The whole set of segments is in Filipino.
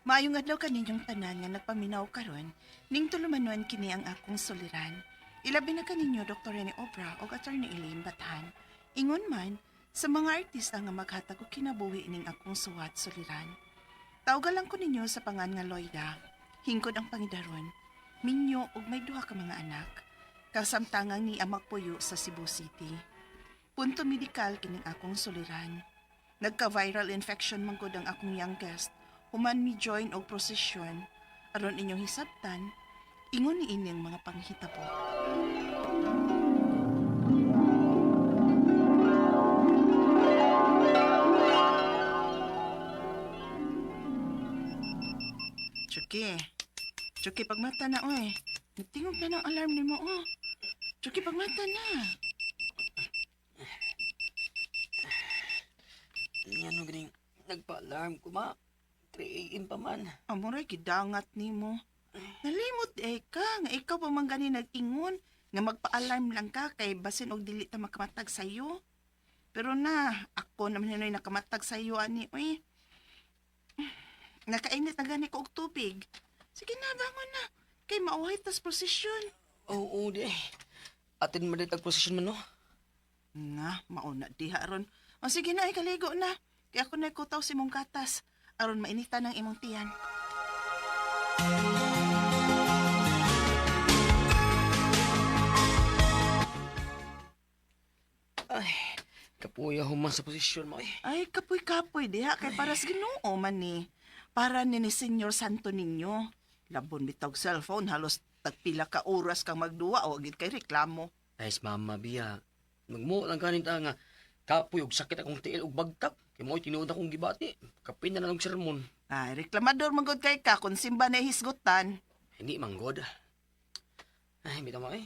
Maayong adlaw kaninyong tanan nga nagpaminaw karon, ning tulumanon kini ang akong suliran. Ilabi na kaninyo Dr. Rene Obra o Attorney Elaine Batan. Ingon man, sa mga artista nga maghatag og kinabuhi ning akong suwat suliran. Tawga lang ko ninyo sa pangan nga Loida. Hingkod ang pangidaron. Minyo ug may duha ka mga anak. Kasamtangang ni amak puyo sa Cebu City. Punto medikal kining akong suliran. Nagka-viral infection man gud ang akong youngest. Human mi join og prosesyon. Aron inyong hisabtan, ingon ni ining mga panghitabo. Chuki, pagmata na, oy. Nagtingog na ng alarm ni mo, oh. Chuki, pagmata na. Ano ganing nagpa-alarm ko, ma? 3 a.m. pa man. Amoray, gidangat ni mo. Nalimot ka, nga ikaw pa man gani nag-ingon, nga magpa-alarm lang ka, kay basin og dili ta makamatag sa'yo. Pero na, ako naman hinoy nakamatag sa'yo, ani, oy. Nakainit na gani ko og tubig. Sige na, bangon na. Kay mauhay tas prosesyon. Oo, di. Atin mo din tag-posisyon man, no? Nga, mauna diha ron. O sige na, kaligo na. Kaya ako nagkutaw si mong katas. Aron mainitan ng imong tiyan. Ay, kapuya human sa posisyon mo, eh. Ay, kapoy-kapoy diha. Kay paras Ginoo man ni. Para ni Senyor Santo ninyo. Labon bitog cellphone, halos tagpila ka oras kang magduwa o agit kay reklamo. Nice, mama, biya. Magmo lang kanin ta nga. Kapoy og sakit akong tiil og bagtak. Kay mo'y tinuod akong gibati. Kapin na lang sermon. Ay, reklamador magod kay ka kung simba na hisgutan. Hindi manggod. Ay, bitaw mo, eh.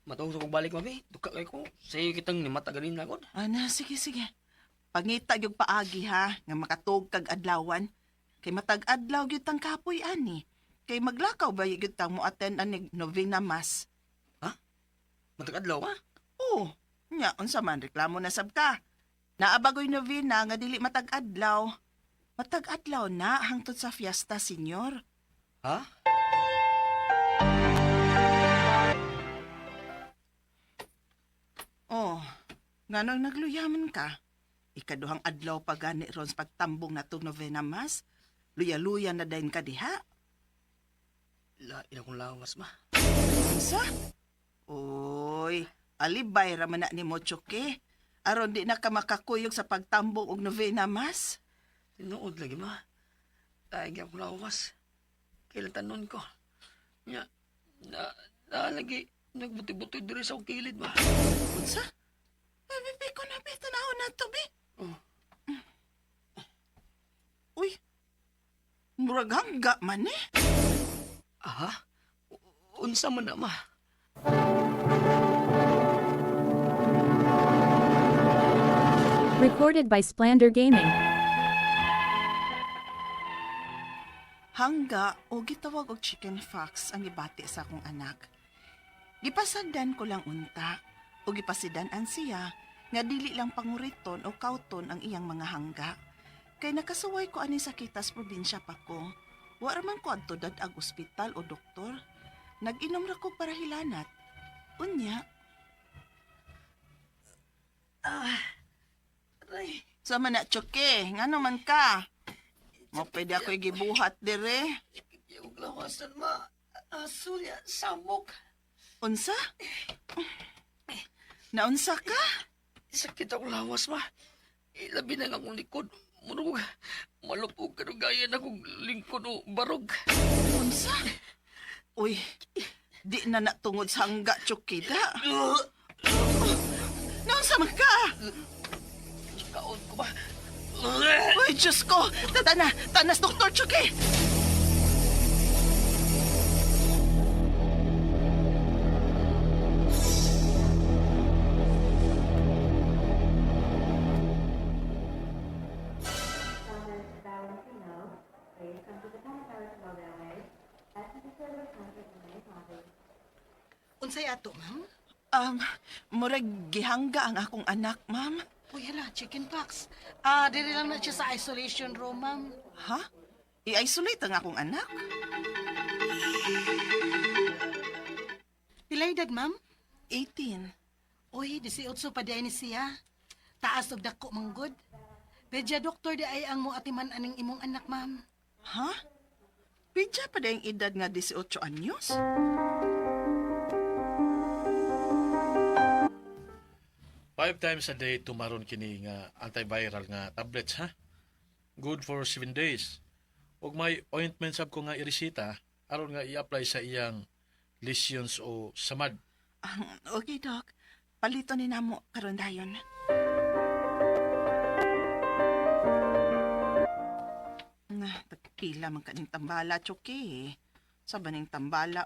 Matungso kong balik, mami. Duka kay ko. Sa'yo kitang nimata ganin na, God. Ana, sige. Pangita yung paagi ha, nga makatog kag adlawan. Kay matag adlaw gyud tang kapoy ani. Kay maglakaw ba gyud tang mo attend anig novena mass. Matag-adlaw, ha? Oo, nya unsa man reklamo na sab ka. Naabagoy novena nga dili matag adlaw. Matag adlaw na hangtod sa fiesta, senyor. Ha? Oh, nganong nagluyaman ka? Ikaduhang adlaw pa gani ron sa pagtambong na tong novena mass. Luya-luya na dayon ka diha. Lain akong lawas, ma. Unsa? Oy, alibay ra man na ni mo, Choke. Aron di na ka makakuyog sa pagtambong og novena mass. Tinuod lagi, ma. Lain akong lawas. Kailan tanon ko. Nya, lagi nagbuti-buti diri sa akong kilid, ma. Unsa? Bibi ko na bitanahon na to, bi. Oh. Uy, murag hangga man eh. Aha? Unsa man na, ma? Recorded by Splander Gaming. Hangga o gitawag og chicken fox ang gibati sa akong anak. Gipasagdan ko lang unta o gipasidan-an siya nga dili lang panguriton o kauton ang iyang mga hangga. Kay nakasuway ko ani sa kitas probinsya pa ko. Wa man ko adto dadag ospital o doktor. Nag-inom ra ko para hilanat. Unya, Aray. sama na Choke, ngano man ka? Mo pwede ako gibuhat dire. Yung lawasan, ma. Surya, samok. Unsa? Naunsa ka? Sakit akong lawas, ma. Ilabi na lang akong likod. Murug, malupog ka gaya na akong lingkod o barog. Unsa? Uy, di na natungod sa hangga, Chukida. Naunsa man ka? Kaon ko ba? Uy, Diyos ko! Tanas, Dr. Chuki! Unsay ato, ma'am? Murag gihangga ang akong anak, ma'am. Uy, hala, chicken pox. Dili lang na siya sa isolation room, ma'am. Ha? I-isolate ang akong anak. Pilay edad, ma'am? 18. Uy, 18 pa di ni siya. Taas og dako manggod. Pedya doktor di ay ang mo atiman aning imong anak, ma'am. Ha? Pidya pa dayang edad nga 18 anyos? 5 times a day tumaron kini nga antiviral nga tablets ha. Good for 7 days. Ug may ointment sab ko nga iresita aron nga i-apply sa iyang lesions o samad. Okay, Doc. Palito ni namo karon dayon. Tagpila man kaning tambala, Chuki. Sa baning tambala,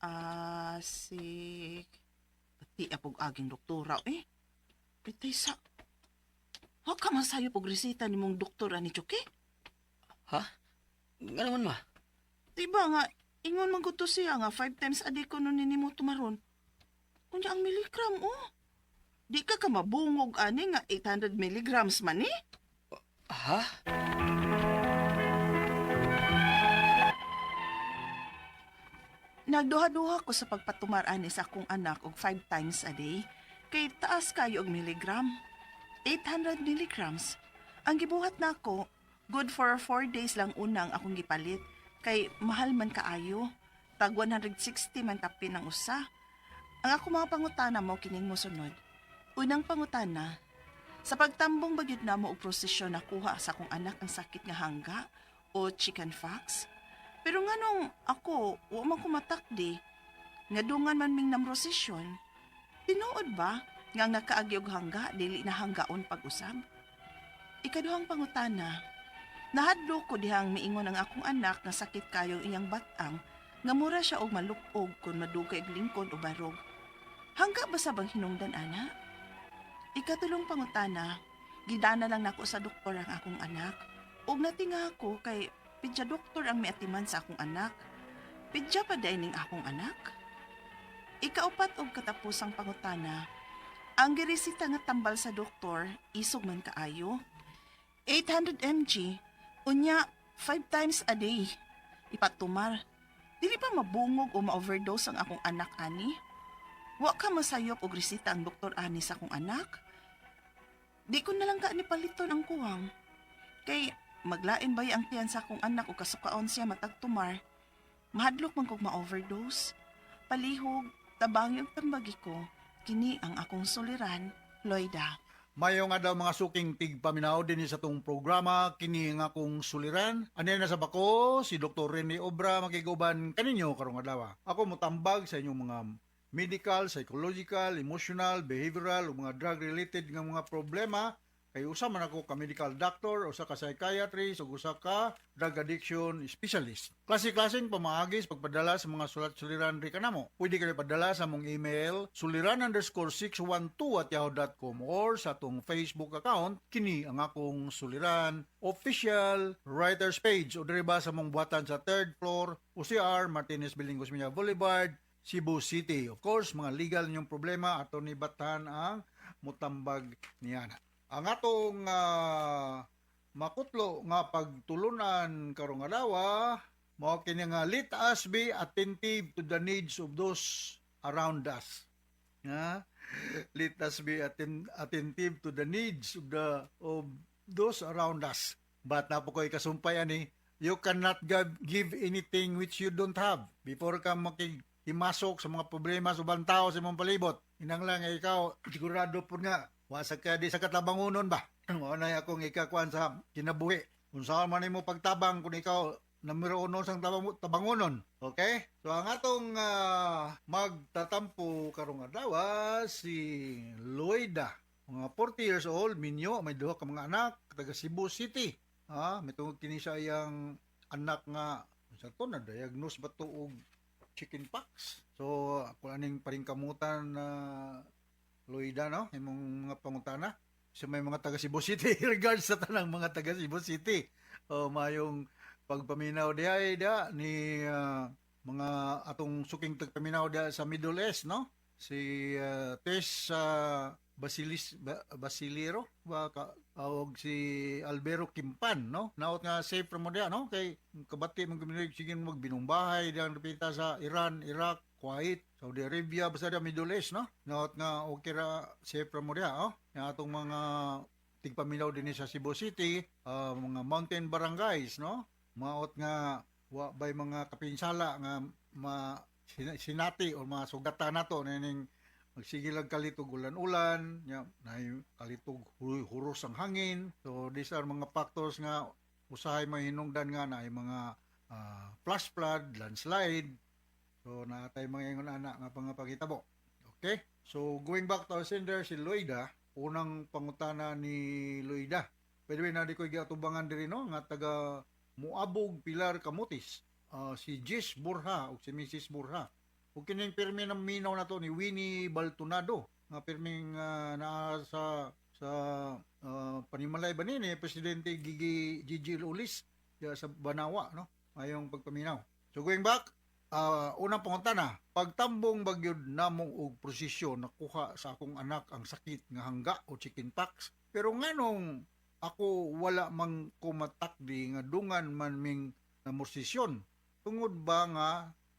asik. Pati apog aging doktora, Pitay sa... Ha ka man sayo pog resita ni mong doktora ni Chuki? Ha? Nga naman ma. Diba nga, ingon man to siya nga 5 times a day ko nun mo tumaron. Kunya ang milligram, Di ka ka mabungog ani nga 800 milligrams man eh. Ha? Nagduha-duha ko sa pagpatumar ani sa akong anak og 5 times a day. Kay taas kayo og milligram. 800 milligrams. Ang gibuhat nako, good for 4 days lang unang akong gipalit. Kay mahal man kaayo. Tag 160 man tapin ang usa. Ang ako mga pangutana mo kining mosunod. Unang pangutana, sa pagtambong bagyod na mo og prosesyon nakuha sa akong anak ang sakit nga hangga o chicken pox. Pero nga nung ako, wa man kumatakdi, nga dungan man ming namrosesyon, tinuod ba nga nakaagi og hangga, dili na hanggaon pag-usab? Ikaduhang pangutana, nahadlo ko dihang miingon ang akong anak nga sakit kayo iyang batang, nga mura siya og malupog kung madugay og lingkod o barog. Hangga ba sa bang hinungdan, ana? Ikatulong pangutana, gidana lang nako sa doktor ang akong anak, ug natinga ako kay pidya doktor ang miatiman sa akong anak. Pidya pa day ning akong anak? Ikaupat og katapusang pangutana, ang giresita nga tambal sa doktor, isog man kaayo. 800 mg, unya 5 times a day. Ipatumar, dili pa mabungog o ma-overdose ang akong anak ani? Wa ka masayop og resita ang doktor ani sa akong anak? Di ko na lang ka ni paliton ang kuwang. Kay maglain ba ang tiyan sa akong anak o kasukaon siya matagtumar? Mahadlok man kog ma-overdose. Palihog, tabang yung tambagi ko. Kini ang akong suliran, Loida. Mayo nga daw mga suking tigpaminaw din sa tong programa kini nga kong suliran. Ano na sa bako si Dr. Rene Obra makiguban kaninyo karong adlaw. Ako motambag sa inyong mga medical, psychological, emotional, behavioral o mga drug related nga mga problema. Kay usa man ako ka medical doctor, usa ka psychiatrist, ug usa ka drug addiction specialist. Klase-klaseng pamaagis pagpadala sa mga sulat-suliran ri kanamo. Pwede kayo padala sa mong email suliran_612@yahoo.com or sa atong Facebook account kini ang akong suliran official writers page o diri ba sa mong buhatan sa 3rd floor UCR Martinez Building Gosmeña Boulevard, Cebu City. Of course, mga legal ninyong problema ato ni batan ang mutambag niana. Ang atong makutlo nga pagtulunan karong adlaw mao kini nga let us be attentive to the needs of those around us. Let us be attentive to the needs of those around us. But napo ko'y kasumpay ani, you cannot give anything which you don't have before ka makihimasok sa mga problema sa ubang tao sa imong palibot. Inang lang ikaw sigurado po nga wasa ka di sa katabangunon ba? Mao na akong ikakuan sa kinabuhi. Kung saan man mo pagtabang kung ikaw numero 1 sang tabangunon. Okay? So ang atong magtatampo karong adlaw si Loida. Mga 40 years old, minyo, may duha ka mga anak, taga Cebu City. May tungod kini sa iyang anak nga sa to na diagnose ba to og chicken pox. So ako aning paring kamutan na Loida, no? Imong mga pangutana. So may mga taga Cebu City regards sa tanang mga taga Cebu City. Mayong pagpaminaw da ni mga atong suking tagpaminaw da sa Middle East, no? Si Tess Basilero og si Albero Kimpan, no? Naot nga safe from mo diha, no? Kay kabati man gaminig sige magbinumbay diyan repita sa Iran, Iraq, Kuwait, Saudi Arabia, basta diya Middle East, no? Naot nga okay ra safe from mo diha, oh? Yang atong mga tigpaminaw din sa Cebu City, mga mountain barangays, no? Maot nga wa bay mga kapinsala nga sinati o mga sugatan nato ning magsige lang kalitog ulan-ulan, nya naay kalitog huros ang hangin. So these are mga factors nga usahay mahinungdan nga naay mga flash flood, landslide. So naatay mga ingon ana nga pangapakitabo. Okay? So going back to our sender si Loida, unang pangutana ni Loida. Pwede ba na di ko giatubangan diri no nga taga Muabog Pilar Camotes. Si Jis Burha o si Mrs. Burha. O kining pirmi ng minaw na to ni Winnie Baltonado nga pirming naa sa panimalay ba ni Presidente Gigi Ulis sa Banawa, no? Ayong pagpaminaw. So going back, unang pangutana, pagtambong bagyod namong og prosesyon nakuha sa akong anak ang sakit nga hangga o chickenpox. Pero nganong ako wala mang kumatakdi nga dungan man ming namosisyon. Tungod ba nga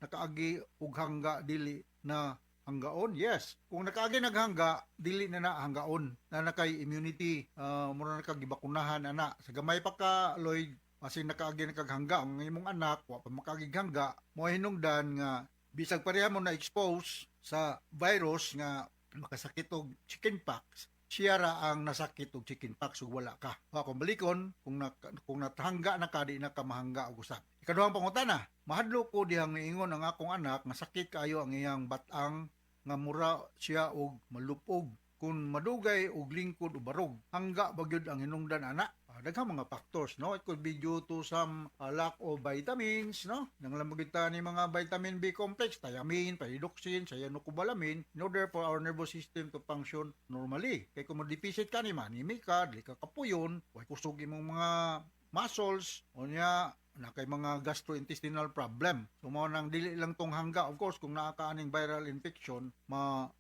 nakaagi og hangga dili na hanggaon? Yes. Kung nakaagi naghangga, dili na hanggaon. Na nakay immunity, mura na kagibakunahan ana. Sa gamay pa ka, Lloyd, kasi nakaagi nakaghangga ang imong anak, wa pa makagig hangga, mo hinungdan nga bisag pareha mo na expose sa virus nga makasakit og chickenpox, siya ra ang nasakit og chickenpox ug wala ka. Kung balikon, kung natahangga na ka, di na ka mahangga og usab. Ikaduhang pangutana, mahadlok ko dihang niingon ang akong anak nga sakit kaayo ang iyang batang nga mura siya og malupog. Kung madugay og lingkod o barog, hangga bagyod ang hinungdan ana. Daghang mga factors, no? It could be due to some lack of vitamins, no? Nang lamagita ni mga vitamin B complex, thiamine, pyridoxine, cyanocobalamin, in order for our nervous system to function normally. Kaya kung ma-deficit ka ni manimi ka, dili ka kapuyon, way kusog imong mga muscles, o niya, na kay mga gastrointestinal problem. So mo nang dili lang tong hangga, of course kung naa ka aning viral infection,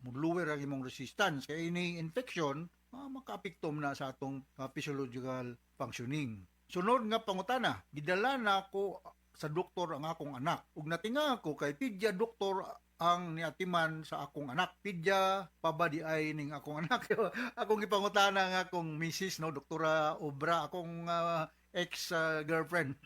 muluwer ang imong resistance. Kaya ini infection makaapekto na sa atong physiological functioning. Sunod nga pangutana, gidala na ako sa doktor ang akong anak. Ug natinga ako kay pedya doktor ang niatiman sa akong anak. Pedya pa ba di ay ning akong anak? Akong ipangutana nga akong misis, no, Doktora Obra, akong ex-girlfriend.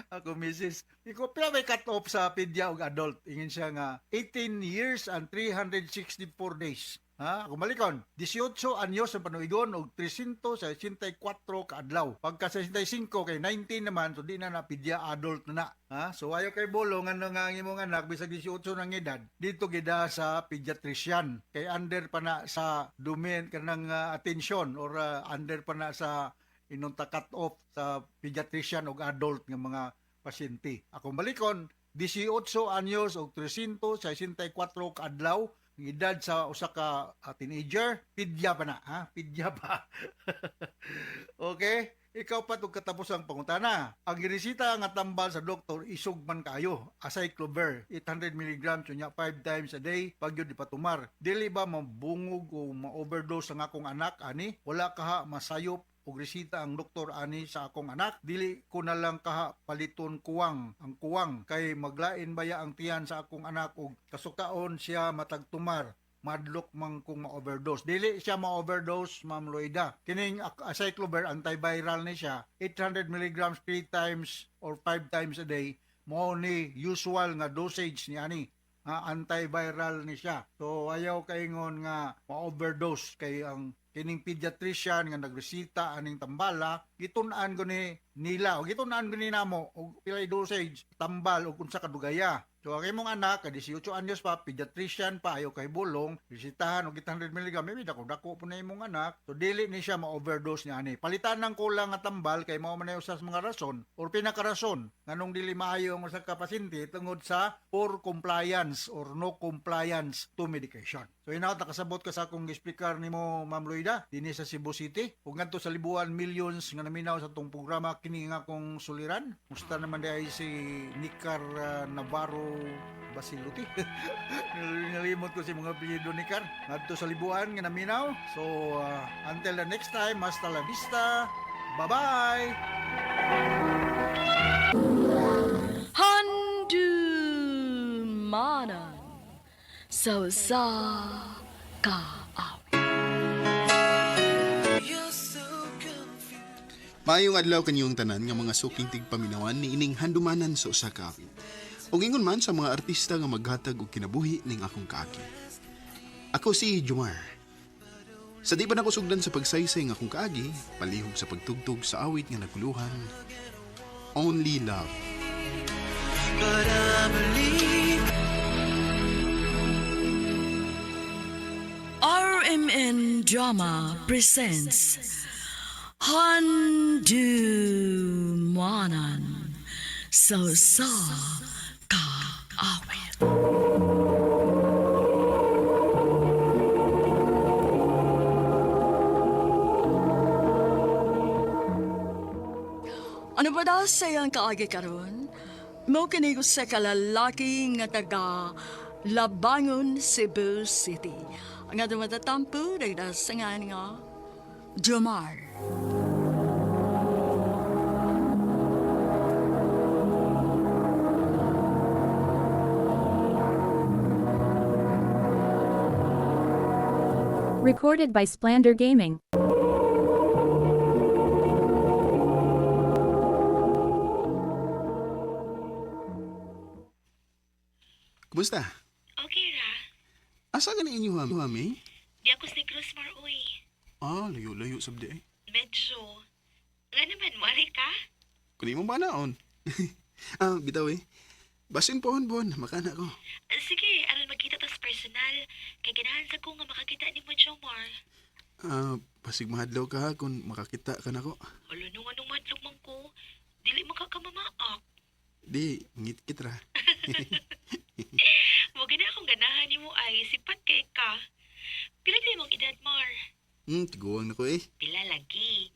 Ako misis. Iko pila may cut off sa pedya og adult. Ingin siya nga 18 years and 364 days. Kung malikon, 18 anyos ang panuigon og 364 ka adlaw. Pagka 65 kay 19 naman, so di na napidya adult na. So ayo kay bolong ano nga ang imong anak bisag 18 nang edad, dito gida sa pediatrician. Kay under pa na sa domain kanang attention or under pa na sa inunta cut off sa pediatrician og adult nga mga pasyente. Akong balikon, 18 anyos og 364 ka adlaw, ang edad sa usa ka teenager, pidya pa na, pidya pa. Okay? Ikaw pa itong katapos ang pangutana. Ang ginisita nga tambal sa doktor, isog man kayo. Acyclovir, 800 mg, sunya 5 times a day, pag yun di patumar. Dili ba mabungog o ma-overdose ang akong anak, ani? Wala ka masayop og resita ang doktor ani sa akong anak, dili ko na lang kaha paliton kuwang ang kuwang kay maglain baya ang tiyan sa akong anak og kasukaon siya matagtumar madlok man kung ma-overdose. Dili siya ma-overdose, Ma'am Loida. Kining acyclovir, antiviral ni siya, 800 mg 3 times or 5 times a day, mo ni usual nga dosage ni ani. Antiviral ni siya. So ayaw kaingon nga ma-overdose kay ang kining pediatrician nga nagresita aning tambala, gitun-an ko ni nila o gitun-an ko ni namo og pilay dosage tambal og unsa kadugaya. So ang imong anak, 18 anyos pa, pediatrician pa, ayaw kay bulong, resitahan og 800 mg, maybe dako po na imong anak, so dili ni siya ma-overdose niya ani. Palitan ng kulang nga tambal kay mao man usas mga rason or pinakarason nganong dili maayo ang usa ka pasyente tungod sa poor compliance or no compliance to medication. So inaot nakasabot ka sa akong explicar nimo, Ma'am Lloyd, ayuda dinhi sa Cebu City. Ug ngadto sa libuan millions nga naminaw sa tong programa kini nga akong suliran. Musta naman day si Nicar Navarro Basiluti. Nalimot ko si mga apelyido ni Car. Ngadto sa libuan nga naminaw. So until the next time, hasta la vista. Bye-bye. Handumanan sa kaaw. Maayong adlaw kanyong tanan nga mga suking tigpaminawan ni ining handumanan sa usa ka awit. Ug ingon man sa mga artista nga maghatag og kinabuhi ning akong kaaki. Ako si Jomar. Sa di pa nako sugdan sa pagsaysay nga akong kaagi, palihog sa pagtugtog sa awit nga naguluhan, Only Love. RMN Drama presents Handumanan sa kaawit. Ano ba daw sayang kaagi karon? Mo kinigo sa kalalaki nga taga Labangon, Cebu City. Ang ato matatampo, nagdasangan nga, Jomar. Recorded by Splander Gaming. Kumusta? Okay ra. Asa ka na inyo hami? Di ako si Cruz Mar, uy. Layo-layo sabdi eh. Medyo. Nga naman, mali ka? Kuni mo ba naon? Bitaw eh. Basin pohon makana ko. Sige, aron magkita tas personal. Kay ganahan sa ko nga makakita ni mo, Jomar. Pasig mahadlaw ka kung makakita ka na ko. Hala nung anong madlog man ko. Dili makakamamaak. Di, ngit-kit ra. Huwag na akong ganahan ni mo ay sipat kay ka. Pila din mong edad, Mar? Tiguang na ko eh. Pila lagi.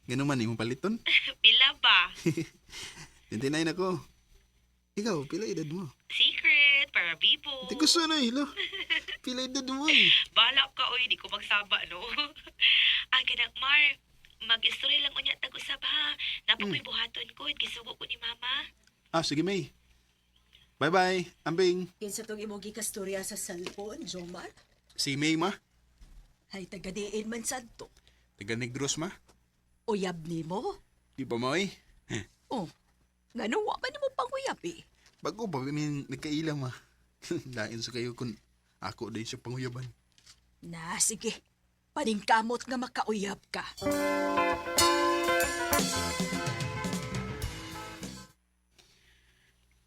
Ganun man imong paliton. Pila ba? 29 ako. Ikaw, pila edad mo? Secret, para bibo. Di ko sana hilo. Pila edad mo eh. Balak ka, uy. Di ko magsaba, no? Ang ganang, Mar, mag-story lang unya tag-usab ha. Napakoy buhaton ko. Gisugo ko ni Mama. Sige May. Bye-bye, Ambing. Kinsa tong imong gikastorya sa cellphone, Jomar? Si May ma. Hay tagadiin man sadto. Taga Negros ma. Uyab nimo? Di pa mo eh. Oh, ngano wa man nimo panguyab eh. Bago pa kami nagkaila ma. Lain sa kayo kung ako din sa panguyaban. Na sige. Paningkamot nga makauyab ka.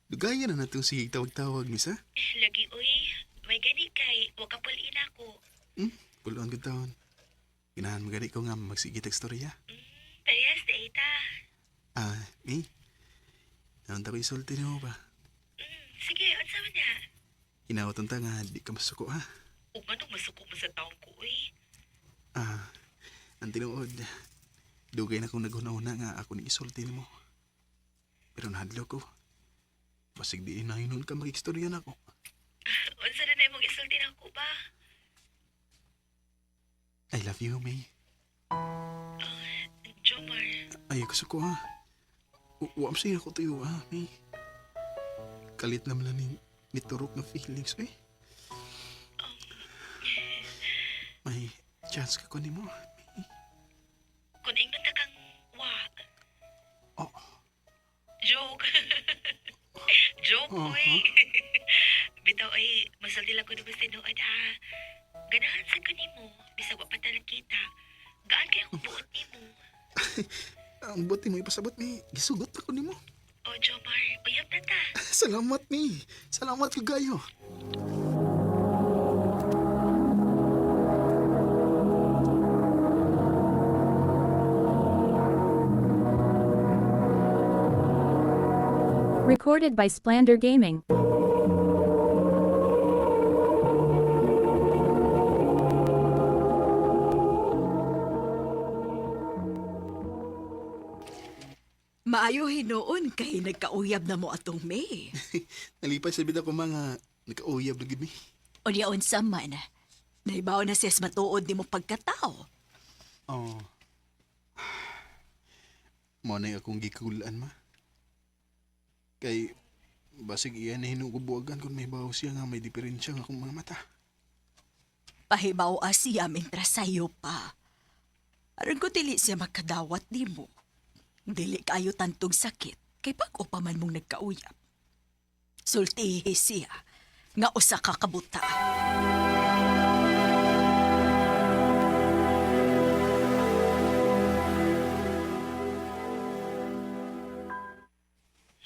Dugayan na natong si tawag-tawag ni sa. Lagi, uy. May gani kay. Huwag ka pulin ako. Puluan ko taon. Ginahan mo gani ko nga magsigit storya. Parehas na ita. May. Naunta ko isulti mo ba? Sige, unsa man na? Hinawatan ta nga di ka masuko ha. Huwag anong masuko mo sa taong ko, uy. Ang tinuod. Dugay na kong naghuna-una nga ako ni isulti mo. Pero nahadlo ko. Basig di inahinon ka mag-istorya na ko. Unsa na na mong isulti na ko ba? I love you, May. Jomar, Ay, gusto ko ha. Huwag sa'yo ako tayo ha, May. Kalit naman lang ni turok na feelings, eh. May chance ka ko ni mo, May. kung ingnon na kang wa. Oh. Joke. Joke, uy. Bitaw, ay, masaldi lang ko naman sa noon, ha. Ganahan sa kanimo, bisag wa pa talang kita. Gaan kaya akong buot ni mo. Ang buti mo ipasabot, May. Gisugot ako ni mo. O, Jomar, uyab na ta. Salamat, May. Salamat ka gayo. Recorded by Splander Gaming. Maayo hinoon kay nagkauyab na mo atong May. Nalipay sa bida ko mga nakauyab na gid mi. Unyaon sa man, naibaw na siyas matuod ni mo pagkatao. Oh. Mo na akong gikulaan ma. Kay basig iyan na hinugubuagan kung may bawo siya nga may diferensya nga akong mga mata. Pahibaw siya mentras sayo pa. Aron ko dili siya makadawat di mo. Dili kayo tantog sakit kay pag-upaman mong nagkauyab. Sultihi siya nga usa ka kabuta.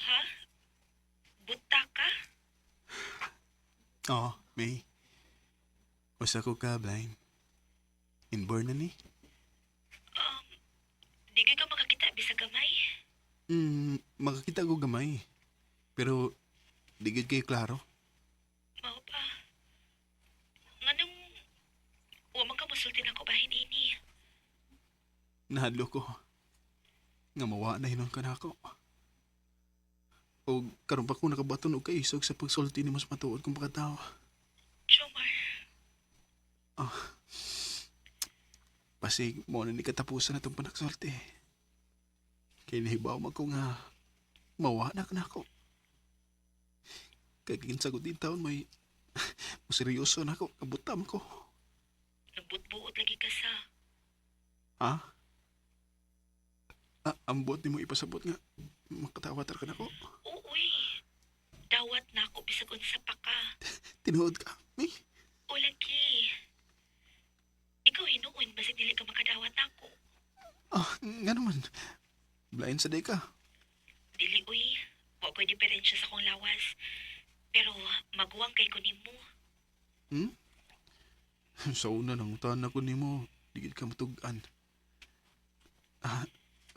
Ha? Buta ka? Oo, May. Usa ko ka blind. Inborn na ni? Di ka makakita bisa gamay? Makakita ko gamay. Pero, di gid kayo klaro. Mao pa. Nganong wa man ka musulti na ko bahin ini. Nahadlo ko. Nga mawa na hinon ka na ako. O karon pa ko nakabaton og kaisog sa pagsulti ni mas matuod kong pagkatao. Jomar, Pasig mo na ni katapusan na itong panagsulti. Kaya nahibaw man ko nga mawa na ka na ako. Kaya kinsagot din taon may seryoso na ako. Kabutam ko. nabutbuot lagi ka sa. Ha? Ambot ni mo ipasabot nga makatawatar ka na ko. Uy, dawat na ako bisag unsa pa ka. Tinuod ka, May. O lagi. Ikaw hinuon basi dili ka makadawat ako. Nga naman. Blind sa day ka. Dili uy, wa ko'y diferensya sa kong lawas. Pero maguwang kay ko nimo. Sa una nang utahan ako ni mo, digid ka matugan.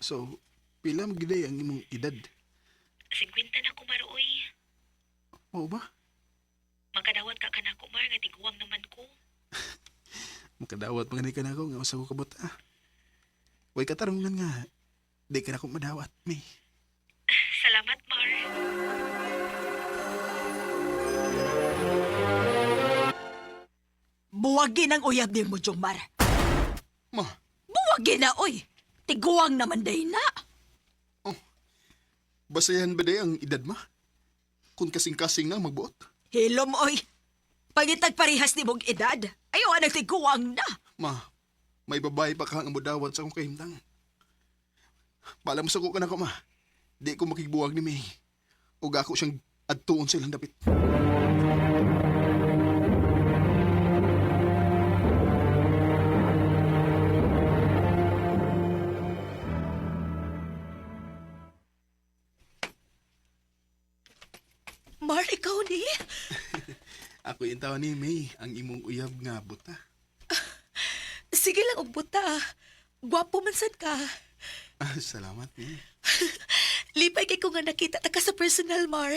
So, pila magiday ang imong edad? 50 na ko maroy. Oo ba? Makadawat ka kanako mar nga tiguwang naman ko. Makadawat pa ka na ako nga usa ko kabot. Way katarungan nga, di ka na ako madawat, May. Salamat mar. Buwagin ang uyab ni mo, Jomar. Ma, Buwagin na, oy. Tiguang naman day na. basayan ba day ang edad ma? Kung kasing-kasing na magbuot. Hilom, oy. Pagitag parihas ni mong edad, ayaw ang tiguang na. Ma, may babae pa ka nga mudawat sa akong kahimtang. Pala mo sa ko ka na ko, ma. Di ko makigbuwag ni May. Ug ako siyang adtuon silang dapit. Mar, ikaw ni? Ako yung tao ni May, ang imong uyab nga buta. Sige lang, buta. Gwapo man sad ka. Salamat, May. Lipay kay ko nga nakita ta ka sa personal, Mar.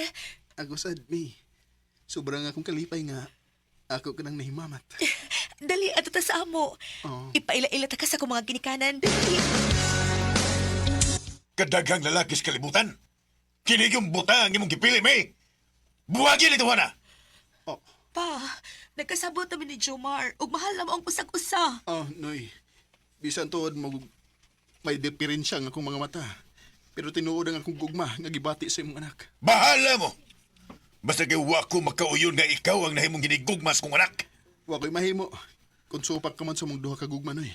Ako sad, May. Sobrang akong kalipay nga. Ako ka nang nahimamat. Dali, ato ta sa amo. Oh. Ipaila-ila ta ka sa kung mga ginikanan. Dali. Kadaghang lalaki sa kalibutan. Kini yung buta ang imong gipili, May. Buwagin ito na. Pa, nagkasabot namin ni Jomar. Ug mahal na mo ang usag-usa. Noy. Bisan tuod mo may diferensya nga akong mga mata. Pero tinuod ang akong gugma nga gibati sa imong anak. Bahala mo. Basta kay wa ko makauyon nga ikaw ang nahimong ginigugmas kong anak. Wa ko'y mahimo. Kung supak ka man sa mong duha ka gugma, Noy.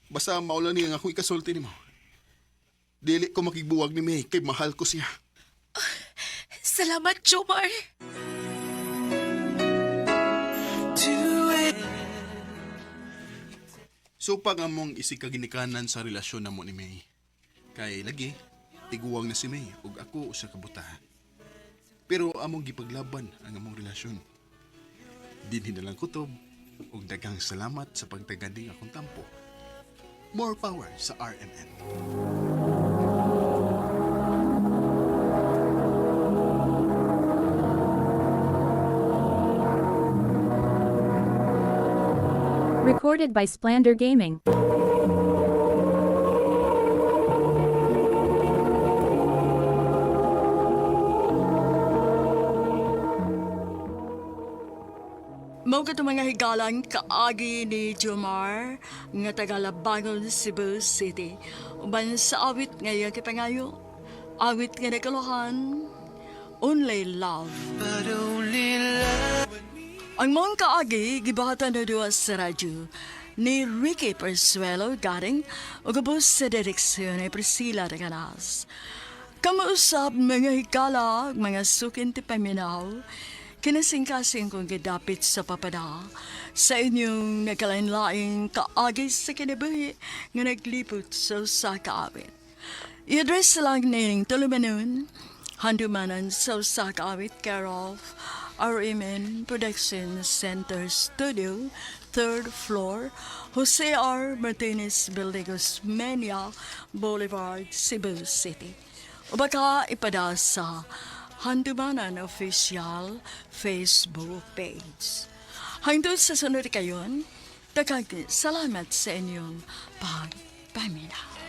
Basta maulan niya nga akong ikasulti nimo. Dili ko makigbuwag ni May kay mahal ko siya. Salamat, Jomar. Supak among isikaginikanan sa relasyon namo ni May. Kay lagi, tiguwang na si May ug ako usa ka buta. Pero among gipaglaban ang among relasyon. Dinhi na lang kutob ug daghang salamat sa pagtaganding akong tampo. More power sa RMN. Recorded by Splander Gaming. Mao ka mga higalang kaagi ni Jomar nga taga Labangon, Cebu City. Uban sa awit ngayon kipangayo. Awit nga nakaluhan. Only love. Ang mga kaagi gibahatan na duwa sa radyo ni Ricky Persuelo garing o gabos sa direksyon ni Priscilla Reganas. Kamuusap mga higala, mga sukin ti paminaw, kinasing-kasing kong gidapit sa papada sa inyong nagkalain-laing kaagi sa kinabuhi nga naglipot sa kaawit. I-address lang nining tulumanon, handumanan sa kaawit care of RMN Production Center Studio, 3rd floor, Jose R. Martinez Building, Osmeña Boulevard, Cebu City. O baka ipada sa Handumanan Official Facebook page. Hangtod sa sunod kayon, salamat sa inyong pagpaminaw.